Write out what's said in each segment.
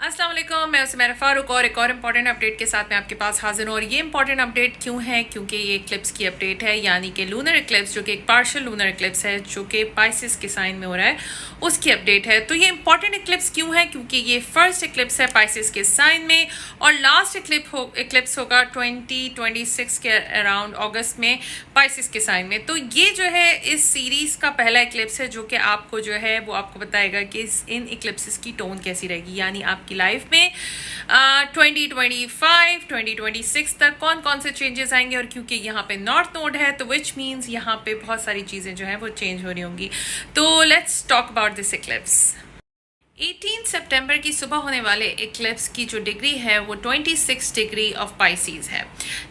अस्सलाम वालेकुम, मैं उस्माइरा फ़ारूक और एक और इम्पॉर्टेंट अपडेट के साथ मैं आपके पास हाजिर हूँ। और ये इम्पॉर्टेंट अपडेट क्यों है? क्योंकि ये इक्लिप्स की अपडेट है, यानी कि लूनर इक्लिप्स जो कि एक पार्शियल लूनर इक्लिप्स है जो कि पाइसिस के साइन में हो रहा है, उसकी अपडेट है। तो ये इम्पॉर्टेंट इक्लिप्स क्यों है? क्योंकि ये फर्स्ट इक्लिप्स है पाइसिस के साइन में और लास्ट इक्लिप्स होगा 2026 के अराउंड अगस्त में पाइसिस के साइन में। तो ये जो है इस सीरीज़ का पहला इक्लिप्स है जो कि आपको जो है वो आपको बताएगा कि इन इक्लिप्सिस की टोन कैसी रहेगी, यानी आपकी लाइफ में 2025 2026 तक कौन कौन से चेंजेस आएंगे। और क्योंकि यहाँ पे नॉर्थ नोड है तो विच मीन्स यहाँ पे बहुत सारी चीज़ें जो हैं वो चेंज हो रही होंगी। तो let's talk about this Eclipse. 18 सितंबर की सुबह होने वाले इक्लिप्स की जो डिग्री है वो 26 डिग्री ऑफ पाइसीज है।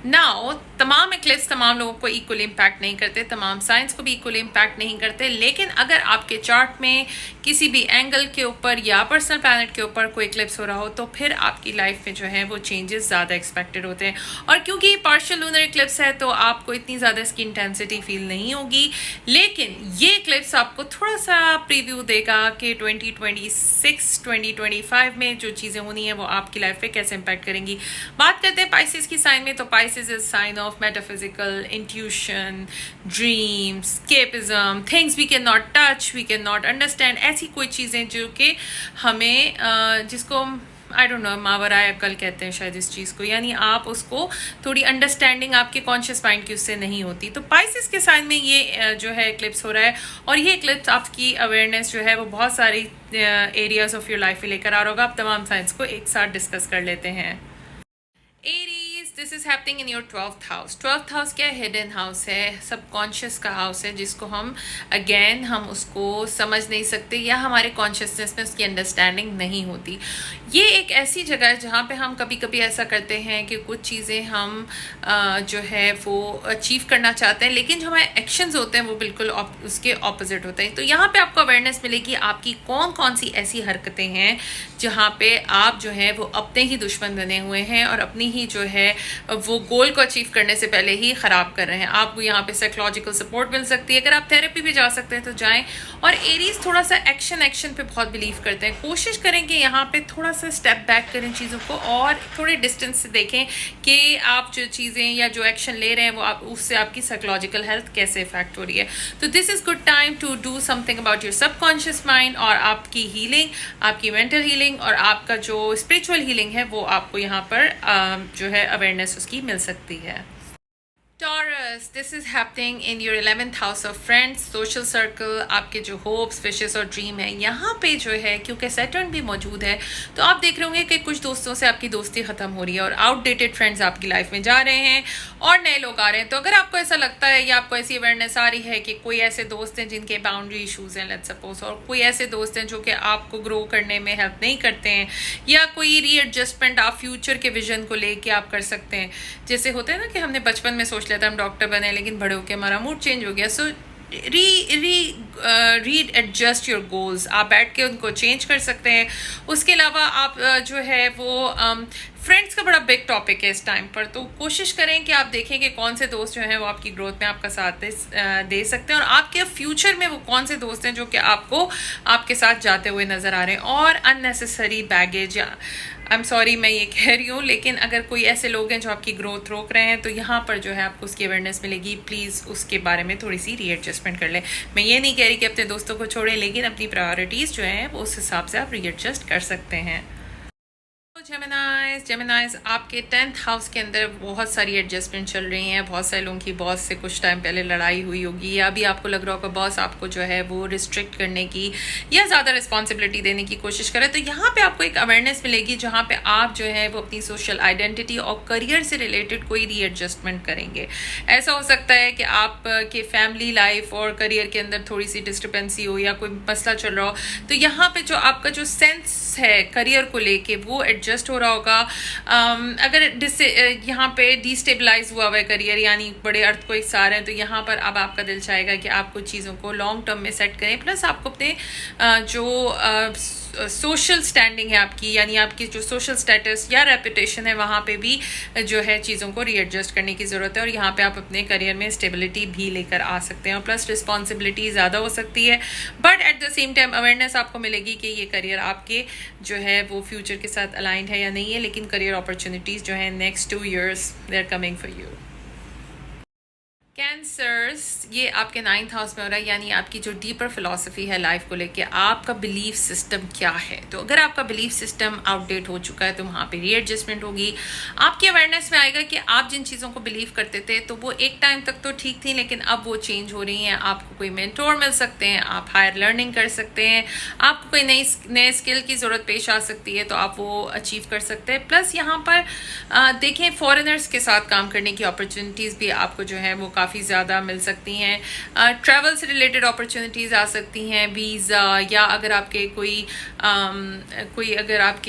नाउ तमाम इक्लिप्स तमाम लोगों को इक्वली इम्पैक्ट नहीं करते, तमाम साइंस को भी इक्वली इम्पैक्ट नहीं करते, लेकिन अगर आपके चार्ट में किसी भी एंगल के ऊपर या पर्सनल प्लैनेट के ऊपर कोई इक्लिप्स हो रहा हो तो फिर आपकी लाइफ में जो है वो चेंजेस ज़्यादा एक्सपेक्टेड होते हैं। और क्योंकि पार्शियल लूनर इक्लिप्स है तो आपको इतनी ज़्यादा इसकी इंटेंसिटी फील नहीं होगी, लेकिन ये इक्लिप्स आपको थोड़ा सा प्रीव्यू देगा कि 2025 में जो चीज़ें होनी है वो आपकी लाइफ पे कैसे इम्पैक्ट करेंगी। बात करते हैं पाइसिस की साइन में, तो Pisces is sign of metaphysical, intuition, dreams, escapism, things we can not touch, we can not understand, ऐसी कोई चीज़ें जो कि हमें जिसको आई डोंट नो मावराए अक्ल कहते हैं शायद इस चीज़ को, यानी आप उसको थोड़ी अंडरस्टैंडिंग आपके कॉन्शियस माइंड की उससे नहीं होती। तो पाइसिस के साइन में ये जो है इक्लिप्स हो रहा है और ये इक्लिप्स आपकी अवेयरनेस जो है वो बहुत सारी एरियाज ऑफ योर लाइफ में लेकर आ रहा होगा। आप तमाम साइंस को एक साथ डिस्कस कर लेते हैं। Aries, this is happening in your 12th house. 12th house क्या है? हिडन हाउस है, सबकॉन्शियस का हाउस है, जिसको हम अगेन हम उसको समझ नहीं सकते या हमारे कॉन्शियसनेस में उसकी अंडरस्टैंडिंग नहीं होती। ये एक ऐसी जगह है जहाँ पे हम कभी कभी ऐसा करते हैं कि कुछ चीज़ें हम जो है वो अचीव करना चाहते हैं, लेकिन जो हमारे एक्शंस होते हैं वो बिल्कुल उसके ऑपोजिट होते हैं। तो यहाँ पे आपको अवेयरनेस मिलेगी आपकी कौन कौन सी ऐसी हरकतें हैं जहाँ पे आप जो है वो अपने ही दुश्मन बने हुए हैं और अपनी ही जो है वो गोल को अचीव करने से पहले ही ख़राब कर रहे हैं। आपको यहाँ पे साइकोलॉजिकल सपोर्ट मिल सकती है, अगर आप थेरेपी भी जा सकते हैं तो जाएं। और एरीज थोड़ा सा एक्शन पे बहुत बिलीव करते हैं, कोशिश करें कि यहाँ पे थोड़ा सा स्टेप बैक करें चीज़ों को और थोड़े डिस्टेंस से देखें कि आप जो चीज़ें या जो एक्शन ले रहे हैं वो आप उससे आपकी साइकोलॉजिकल हेल्थ कैसे इफेक्ट हो रही है। तो this is good time to do something about your subconscious mind और आपकी हीलिंग, आपकी मेंटल हीलिंग और आपका जो स्पिरिचुअल हीलिंग है वो आपको यहाँ पर जो है अवेयरनेस उसकी मिल सकती है। Taurus, this is happening in your 11th house of friends, social circle, आपके जो होप्स, विशेस और ड्रीम है यहाँ पे जो है, क्योंकि सैटर्न भी मौजूद है तो आप देख रहे होंगे कि कुछ दोस्तों से आपकी दोस्ती ख़त्म हो रही है और आउटडेटेड फ्रेंड्स आपकी लाइफ में जा रहे हैं और नए लोग आ रहे हैं। तो अगर आपको ऐसा लगता है या आपको ऐसी अवेयरनेस आ रही है कि कोई ऐसे दोस्त हैं जिनके बाउंड्री इशूज़ हैं, लेट्स सपोज, और कोई ऐसे दोस्त हैं जो कि आपको ग्रो करने में हेल्प नहीं करते हैं, या कोई रीएडजस्टमेंट आप फ्यूचर के विजन को लेके आप कर सकते हैं। जैसे होता है ना कि हमने बचपन में सोच लिया था हम डॉक्टर बने, लेकिन बड़े होकर हमारा मूड चेंज हो गया। सो री एडजस्ट योर गोल्स, आप बैठ के उनको चेंज कर सकते हैं। उसके अलावा आप जो है वो फ्रेंड्स का बड़ा बिग टॉपिक है इस टाइम पर, तो कोशिश करें कि आप देखें कि कौन से दोस्त जो हैं वो आपकी ग्रोथ में आपका साथ दे सकते हैं और आपके फ्यूचर में वो कौन से दोस्त हैं जो कि आपको आपके साथ जाते हुए नज़र आ रहे हैं। और unnecessary baggage, I am sorry मैं ये कह रही हूँ, लेकिन अगर कोई ऐसे लोग हैं जो आपकी ग्रोथ रोक रहे हैं तो यहाँ पर जो है आपको उसकी अवेयरनेस मिलेगी। प्लीज़ उसके बारे में थोड़ी सी रीएडजस्टमेंट कर लें। मैं ये नहीं कह रही कि अपने दोस्तों को छोड़ें, लेकिन अपनी प्रायोरिटीज़ जो हैं वो उस हिसाब से आप रीएडजस्ट कर सकते हैं। जेमिनाइज, आपके 10th हाउस के अंदर बहुत सारी एडजस्टमेंट चल रही हैं। बहुत सारे लोगों की बॉस से कुछ टाइम पहले लड़ाई हुई होगी, या भी आपको लग रहा होगा बॉस आपको जो है वो रिस्ट्रिक्ट करने की या ज़्यादा रिस्पॉन्सिबिलिटी देने की कोशिश करें। तो यहाँ पे आपको एक अवेयरनेस मिलेगी जहाँ पे आप जो है वो अपनी सोशल आइडेंटिटी और करियर से रिलेटेड कोई रीएडजस्टमेंट करेंगे। ऐसा हो सकता है कि आप के फैमिली लाइफ और करियर के अंदर थोड़ी सी डिस्टर्बेंसी हो या कोई मसला चल रहा हो, तो यहाँ पे जो आपका जो सेंस है करियर को लेके वो एडजस्ट हो रहा होगा। अगर यहाँ पे डिस्टेबलाइज हुआ है करियर, यानी बड़े अर्थक्वेक्स आ रहे हैं, तो यहाँ पर अब आपका दिल चाहेगा कि आप कुछ चीज़ों को लॉन्ग टर्म में सेट करें। प्लस आपको अपने जो सोशल स्टैंडिंग है आपकी, यानी आपकी जो सोशल स्टेटस या रेपुटेशन है, वहाँ पे भी जो है चीज़ों को रीएडजस्ट करने की ज़रूरत है। और यहाँ पे आप अपने करियर में स्टेबिलिटी भी लेकर आ सकते हैं, और प्लस रिस्पॉन्सिबिलिटी ज़्यादा हो सकती है, but at the same time awareness आपको मिलेगी कि ये करियर आपके जो है वो फ्यूचर के साथ अलाइंड है या नहीं है। लेकिन करियर अपॉर्चुनिटीज़ जो है next 2 years they are coming for you. Cancers, ये आपके 9th हाउस में हो रहा है, यानी आपकी जो डीपर फिलॉसफी है लाइफ को लेके, आपका बिलीफ सिस्टम क्या है। तो अगर आपका बिलीफ सिस्टम आउटडेट हो चुका है तो वहाँ पे रीएडजस्टमेंट होगी। आपकी अवेयरनेस में आएगा कि आप जिन चीज़ों को बिलीव करते थे तो वो एक टाइम तक तो ठीक थी, लेकिन अब वो चेंज हो रही हैं। आपको कोई मेंटोर मिल सकते हैं, आप हायर लर्निंग कर सकते हैं, आपको कोई नए स्किल की ज़रूरत पेश आ सकती है तो आप वो अचीव कर सकते हैं। प्लस यहाँ पर देखें, फॉरेनर्स के साथ काम करने की अपॉर्चुनिटीज़ भी आपको जो है वो काफ़ी ज़्यादा मिल सकती हैं। ट्रैवल से रिलेटेड अपॉर्चुनिटीज़ आ सकती हैं, वीज़ा, या अगर आपके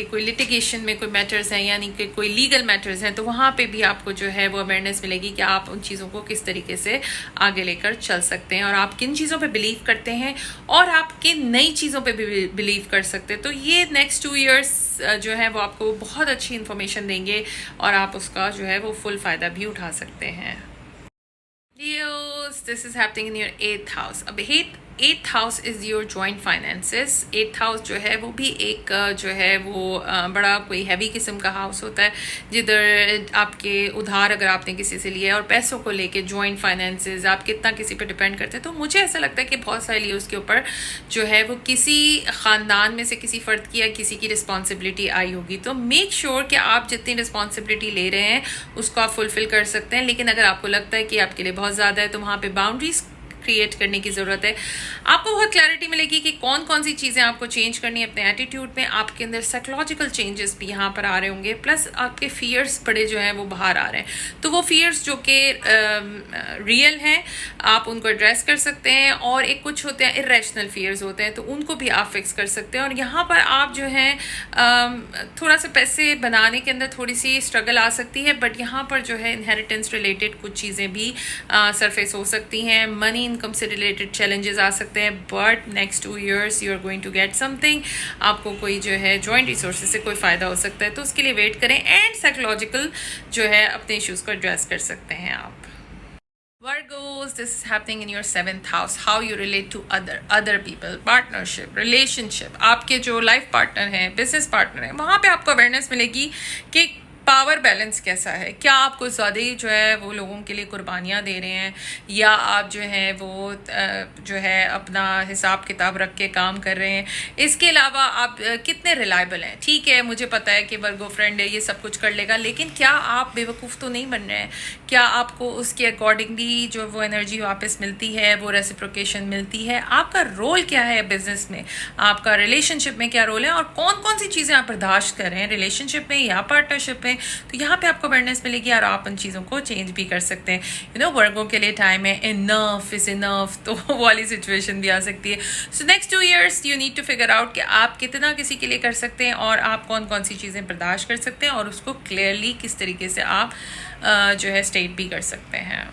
कोई लिटिगेशन में कोई मैटर्स हैं, यानी कि कोई लीगल मैटर्स हैं, तो वहाँ पे भी आपको जो है वो अवेयरनेस मिलेगी कि आप उन चीज़ों को किस तरीके से आगे लेकर चल सकते हैं, और आप किन चीज़ों पे बिलीव करते हैं और आप किन नई चीज़ों पे भी बिलीव कर सकते हैं। तो ये नेक्स्ट 2 years जो है वो आपको बहुत अच्छी इन्फॉर्मेशन देंगे और आप उसका जो है वो फुल फ़ायदा भी उठा सकते हैं। Leos, this is happening in your 8th house. अब 8th house is your joint finances. 8th house जो है वो भी एक जो है वो बड़ा कोई हैवी किस्म का हाउस होता है, जिधर आपके उधार अगर आपने किसी से लिया है और पैसों को लेके जॉइंट फाइनेंसेस, आप कितना किसी पे डिपेंड करते हैं। तो मुझे ऐसा लगता है कि बहुत सारे लियोस के ऊपर जो है वो किसी ख़ानदान में से किसी फ़र्द की या किसी की रिस्पॉन्सिबिलिटी आई होगी। तो मेक श्योर कि आप जितनी रिस्पॉन्सिबिलिटी ले रहे हैं उसको आप फुलफ़िल कर सकते हैं। लेकिन अगर आपको लगता है कि आपके लिए बहुत ज़्यादा है तो वहाँ पर बाउंड्रीज़ क्रिएट करने की ज़रूरत है। आपको बहुत क्लैरिटी मिलेगी कि कौन कौन सी चीज़ें आपको चेंज करनी है अपने एटीट्यूड में। आपके अंदर साइकोलॉजिकल चेंजेस भी यहाँ पर आ रहे होंगे, प्लस आपके फियर्स बड़े जो हैं वो बाहर आ रहे हैं। तो वो फियर्स जो कि रियल हैं, आप उनको एड्रेस कर सकते हैं, और एक कुछ होते हैं इरेशनल फियर्स होते हैं, तो उनको भी आप फिक्स कर सकते हैं। और यहाँ पर आप जो हैं थोड़ा सा पैसे बनाने के अंदर थोड़ी सी स्ट्रगल आ सकती है, बट यहाँ पर जो है इनहेरिटेंस रिलेटेड कुछ चीज़ें भी सरफेस हो सकती हैं। मनी इनकम से रिलेटेड चैलेंजेस आ सकते हैं, but next 2 years you are going to get something. आपको कोई जो है जॉइंट रिसोर्सेज से कोई फ़ायदा हो सकता है, तो उसके लिए वेट करें। एंड साइकोलॉजिकल जो है अपने इश्यूज़ को एड्रेस कर सकते हैं आप। Virgos, this is happening in your 7th house. How you relate to other people, partnership, relationship. आपके जो लाइफ पार्टनर हैं, बिजनेस पार्टनर हैं, वहाँ पे आपको अवेयरनेस मिलेगी कि पावर बैलेंस कैसा है। क्या आप कुछ ज़्यादा ही जो है वो लोगों के लिए कुर्बानियाँ दे रहे हैं, या आप जो है वो जो है अपना हिसाब किताब रख के काम कर रहे हैं। इसके अलावा आप कितने रिलायबल हैं। ठीक है, मुझे पता है कि वर्गो फ्रेंड है, ये सब कुछ कर लेगा, लेकिन क्या आप बेवकूफ़ तो नहीं बन रहे हैं। क्या आपको उसके अकॉर्डिंगली जो वो एनर्जी वापस मिलती है, वो रेसिप्रोकेशन मिलती है। आपका रोल क्या है बिजनेस में, आपका रिलेशनशिप में क्या रोल है, और कौन कौन सी चीज़ें आप बर्दाश्त कर रहे हैं रिलेशनशिप में या पार्टनरशिप में। तो यहाँ पे आपको अवेयरनेस मिलेगी और आप उन चीज़ों को चेंज भी कर सकते हैं। वर्गों के लिए टाइम है, इनफ इज इनफ, तो वो वाली सिचुएशन भी आ सकती है। So next 2 years you need to figure out कि आप कितना किसी के लिए कर सकते हैं, और आप कौन कौन सी चीज़ें बर्दाश्त कर सकते हैं, और उसको क्लियरली किस तरीके से आप जो है स्टेट भी कर सकते हैं।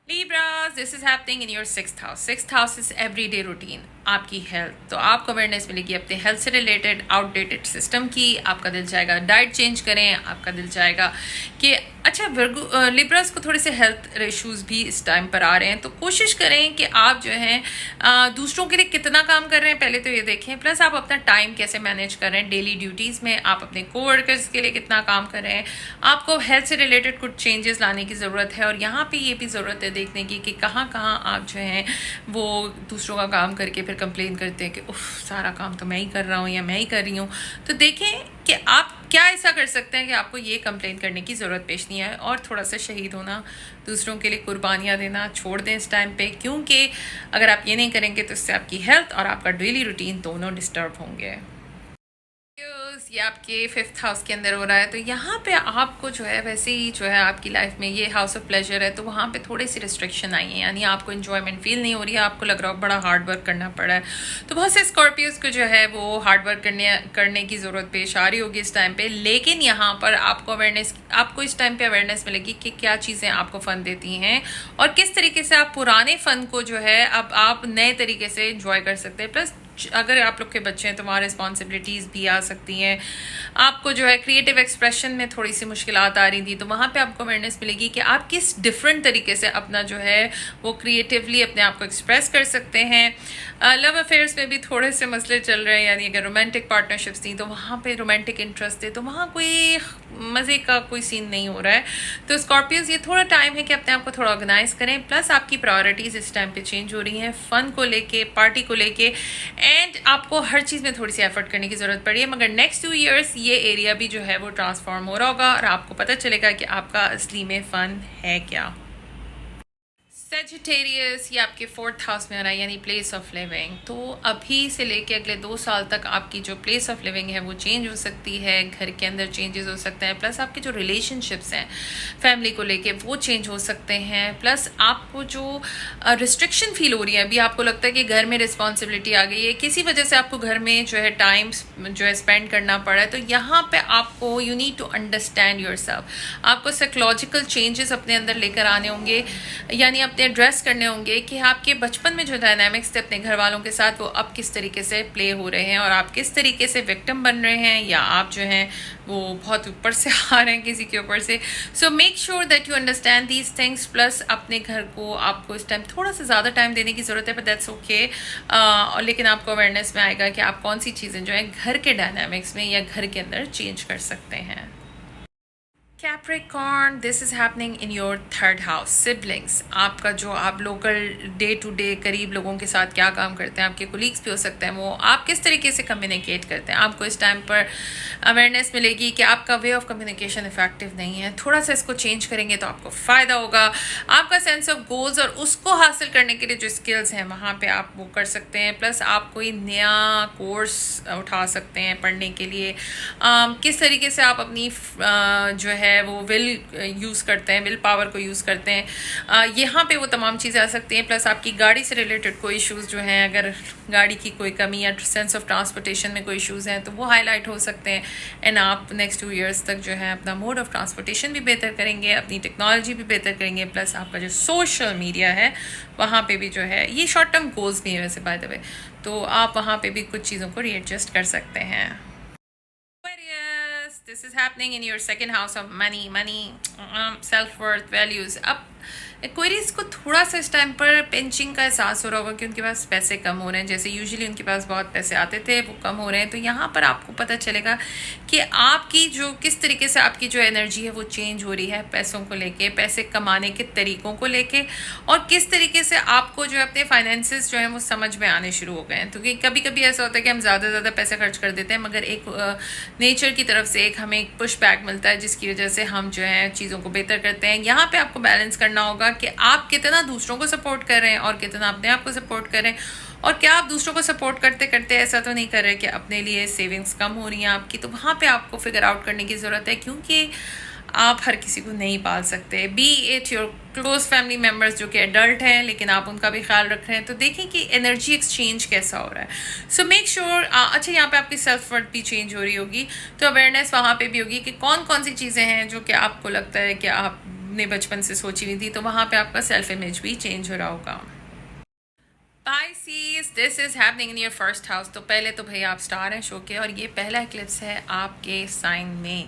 Libras, this is happening in your 6th house. 6th house is everyday routine. आपकी हेल्थ, तो आपको अवेयरनेस मिलेगी अपने हेल्थ से रिलेटेड आउटडेटेड सिस्टम की। आपका दिल चाहेगा डाइट चेंज करें, आपका दिल चाहेगा कि अच्छा लिब्रास को थोड़े से हेल्थ इश्यूज़ भी इस टाइम पर आ रहे हैं, तो कोशिश करें कि आप जो हैं दूसरों के लिए कितना काम कर रहे हैं पहले तो ये देखें, प्लस आप अपना टाइम कैसे मैनेज कर रहे हैं डेली ड्यूटीज़ में, आप अपने कोवर्कर्स के लिए कितना काम कर रहे हैं। आपको हेल्थ से रिलेटेड कुछ चेंजेस लाने की ज़रूरत है, और यहाँ पर ये भी ज़रूरत है देखने की कि कहाँ कहाँ आप जो हैं वो दूसरों का काम करके फिर कंप्लेन करते हैं कि उफ सारा काम तो मैं ही कर रहा हूँ या मैं ही कर रही हूँ। तो देखें कि आप क्या ऐसा कर सकते हैं कि आपको ये कंप्लेन करने की ज़रूरत पेश नहीं है, और थोड़ा सा शहीद होना, दूसरों के लिए कुर्बानियाँ देना छोड़ दें इस टाइम पे, क्योंकि अगर आप ये नहीं करेंगे तो इससे आपकी हेल्थ और आपका डेली रूटीन दोनों डिस्टर्ब होंगे। ये आपके 5th हाउस के अंदर हो रहा है, तो यहाँ पे आपको जो है वैसे ही जो है आपकी लाइफ में ये हाउस ऑफ प्लेजर है, तो वहाँ पे थोड़ी सी रिस्ट्रिक्शन आई है, यानी आपको एंजॉयमेंट फील नहीं हो रही है, आपको लग रहा हो बड़ा हार्ड वर्क करना पड़ा है। तो बहुत से स्कॉर्पियोज को जो है वो हार्ड वर्क करने की ज़रूरत पेश आ रही होगी इस टाइम पर, लेकिन यहाँ पर आपको इस टाइम पर अवेयरनेस मिलेगी कि क्या चीज़ें आपको फ़न देती हैं, और किस तरीके से आप पुराने फ़न को जो है अब आप नए तरीके से इंजॉय कर सकते हैं। प्लस अगर आप लोग के बच्चे हैं तो वहाँ रिस्पॉन्सिबिलिटीज़ भी आ सकती हैं। आपको जो है क्रिएटिव एक्सप्रेशन में थोड़ी सी मुश्किलात आ रही थी, तो वहाँ पे आपको अवेयरनेस मिलेगी कि आप किस डिफरेंट तरीके से अपना जो है वो क्रिएटिवली अपने आप को एक्सप्रेस कर सकते हैं। लव अफेयर्स में भी थोड़े से मसले चल रहे हैं, यानी अगर रोमांटिक पार्टनरशिप्स थी तो वहाँ पे रोमांटिक इंटरेस्ट थे तो वहाँ कोई मज़े का कोई सीन नहीं हो रहा है। तो स्कॉर्पियोज ये थोड़ा टाइम है कि अपने आप को थोड़ा ऑर्गेनाइज करें, प्लस आपकी प्रायोरिटीज़ इस टाइम पे चेंज हो रही हैं, फ़न को लेके, पार्टी को लेके, एंड आपको हर चीज़ में थोड़ी सी एफर्ट करने की ज़रूरत पड़ी है। मगर नेक्स्ट 2 ईयर्स ये एरिया भी जो है वो ट्रांसफॉर्म हो रहा होगा और आपको पता चलेगा कि आपका असली में फ़न है क्या। सेजिटेरियस ये आपके 4th हाउस में आ रहा है, यानी प्लेस ऑफ लिविंग। तो अभी से लेके अगले 2 साल तक आपकी जो प्लेस ऑफ लिविंग है वो चेंज हो सकती है, घर के अंदर चेंजेस हो सकते हैं, प्लस आपके जो रिलेशनशिप्स हैं फैमिली को लेके वो चेंज हो सकते हैं, प्लस आपको जो रिस्ट्रिक्शन फील हो रही है, अभी आपको लगता है कि घर में रिस्पॉन्सिबिलिटी आ गई है, किसी वजह से आपको घर में जो है टाइम जो है स्पेंड करना पड़ा है, तो यहाँ पे आपको you need to understand yourself. आपको साइकोलॉजिकल चेंजेस अपने अंदर लेकर आने होंगे, यानी अपने एड्रेस करने होंगे कि आपके बचपन में जो डायनामिक्स थे अपने घर वालों के साथ वो अब किस तरीके से प्ले हो रहे हैं और आप किस तरीके से विक्टिम बन रहे हैं या आप जो हैं वो बहुत ऊपर से आ रहे हैं किसी के ऊपर से। So make sure that you understand these things, plus अपने घर को आपको इस टाइम थोड़ा सा ज़्यादा टाइम देने की ज़रूरत है, बट दैट्स ओके। और लेकिन आपको अवेयरनेस में आएगा कि आप कौन सी चीज़ें जो है घर के डायनामिक्स में या घर के अंदर चेंज कर सकते हैं। Capricorn, this is happening in your 3rd house. Siblings, आपका जो आप लोकल डे टू डे करीब लोगों के साथ क्या काम करते हैं, आपके कोलीग्स भी हो सकते हैं, वो आप किस तरीके से कम्युनिकेट करते हैं, आपको इस टाइम पर अवेयरनेस मिलेगी कि आपका वे ऑफ कम्युनिकेशन इफेक्टिव नहीं है। थोड़ा सा इसको चेंज करेंगे तो आपको फ़ायदा होगा। आपका सेंस ऑफ गोल्स और उसको हासिल करने के लिए जो स्किल्स हैं वहाँ पर आप वो कर सकते हैं, प्लस आप कोई नया कोर्स उठा सकते हैं पढ़ने के लिए। किस तरीके से आप अपनी जो है वो विल यूज़ करते हैं, विल पावर को यूज़ करते हैं, यहाँ पे वो तमाम चीज़ें आ सकती हैं। प्लस आपकी गाड़ी से रिलेटेड कोई इश्यूज़ जो हैं, अगर गाड़ी की कोई कमी या सेंस ऑफ ट्रांसपोर्टेशन में कोई इश्यूज़ हैं तो वो हाईलाइट हो सकते हैं। एंड आप नेक्स्ट 2 ईयर्स तक जो है अपना मोड ऑफ ट्रांसपोर्टेशन भी बेहतर करेंगे, अपनी टेक्नोलॉजी भी बेहतर करेंगे, प्लस आपका जो सोशल मीडिया है वहाँ पे भी जो है, ये शॉर्ट टर्म गोल्स भी है वैसे बाय द वे, तो आप वहाँ पे भी कुछ चीज़ों को रीएडजस्ट कर सकते हैं। This is happening in your 2nd house of money, self-worth, values. अब एक्वेरियस को थोड़ा सा इस टाइम पर पिंचिंग का एहसास हो रहा होगा कि उनके पास पैसे कम हो रहे हैं, जैसे यूजुअली उनके पास बहुत पैसे आते थे वो कम हो रहे हैं। तो यहाँ पर आपको पता चलेगा कि आपकी जो किस तरीके से आपकी जो एनर्जी है वो चेंज हो रही है पैसों को लेके, पैसे कमाने के तरीकों को लेके, और किस तरीके से आपको जो है अपने फाइनेंसेस जो है वो समझ में आने शुरू हो गए हैं। क्योंकि कभी कभी ऐसा होता है कि हम ज़्यादा पैसे खर्च कर देते हैं, मगर एक नेचर की तरफ से एक हमें एक पुश बैक मिलता है जिसकी वजह से हम जो है चीज़ों को बेहतर करते हैं। यहाँ पर आपको बैलेंस करना होगा कि आप कितना दूसरों को सपोर्ट कर रहे हैं और कितना अपने आप को सपोर्ट कर रहे हैं, और क्या आप दूसरों को सपोर्ट करते करते ऐसा तो नहीं कर रहे कि अपने लिए सेविंग्स कम हो रही हैं आपकी। तो वहाँ पे आपको फिगर आउट करने की ज़रूरत है, क्योंकि आप हर किसी को नहीं पाल सकते। B it your close family members जो कि एडल्ट हैं लेकिन आप उनका भी ख्याल रख रहे हैं, तो देखें कि एनर्जी एक्सचेंज कैसा हो रहा है। सो मेक श्योर अच्छा यहाँ पे आपकी सेल्फ वर्थ भी चेंज हो रही होगी, तो अवेयरनेस वहाँ पे भी होगी कि कौन कौन सी चीज़ें हैं जो कि आपको लगता है कि आपने बचपन से सोची हुई थी, तो वहाँ पे आपका सेल्फ इमेज भी चेंज हो रहा होगा। Pisces, this is happening in your 1st house. तो पहले तो भाई आप स्टार हैं शो के और ये पहला एक्लिप्स है आपके साइन में,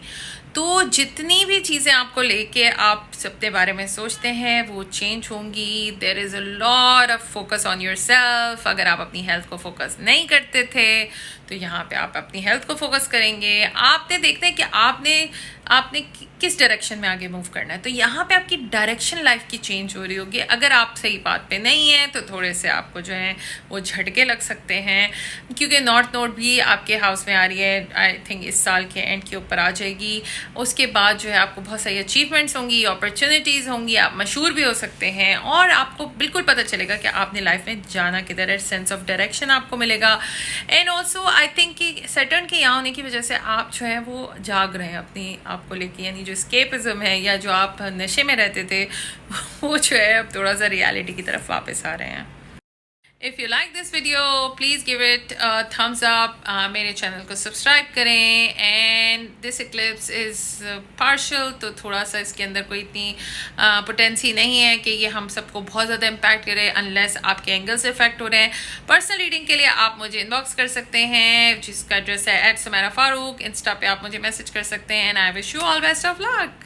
तो जितनी भी चीज़ें आपको लेके आप अपने बारे में सोचते हैं वो चेंज होंगी। There is a lot of focus on yourself. अगर आप अपनी हेल्थ को फोकस नहीं करते थे तो यहाँ पे आप अपनी हेल्थ को फोकस करेंगे। आपने देखते हैं कि आपने किस डायरेक्शन में आगे मूव करना है, तो यहाँ पे आपकी डायरेक्शन लाइफ की चेंज हो रही होगी। अगर आप सही बात पे नहीं हैं तो थोड़े से आपको जो है वो झटके लग सकते हैं, क्योंकि नॉर्थ नोड भी आपके हाउस में आ रही है। आई थिंक इस साल के एंड के ऊपर आ जाएगी। उसके बाद जो है आपको बहुत सारी अचीवमेंट्स होंगी, अपॉर्चुनिटीज़ होंगी, आप मशहूर भी हो सकते हैं और आपको बिल्कुल पता चलेगा कि आपने लाइफ में जाना किधर है। सेंस ऑफ डायरेक्शन आपको मिलेगा। एंड ऑल्सो आई थिंक कि सैटर्न के यहाँ होने की वजह से आप जो है वो जाग रहे हैं अपनी आपको लेके, यानी जो स्केपिज्म है या जो आप नशे में रहते थे वो जो है अब थोड़ा सा रियलिटी की तरफ वापस आ रहे हैं। If you like this video please give it thumbs up, मेरे चैनल को सब्सक्राइब करें। And this Eclipse is partial, तो थोड़ा सा इसके अंदर कोई इतनी पोटेंसी नहीं है कि ये हम सबको बहुत ज़्यादा इम्पैक्ट करे अनलेस आपके एंगल्स इफेक्ट हो रहे हैं। पर्सनल रीडिंग के लिए आप मुझे इनबॉक्स कर सकते हैं, जिसका एड्रेस है @sumaira फारूक। इंस्टा पे आप मुझे मैसेज कर सकते हैं। And I wish you all best of luck.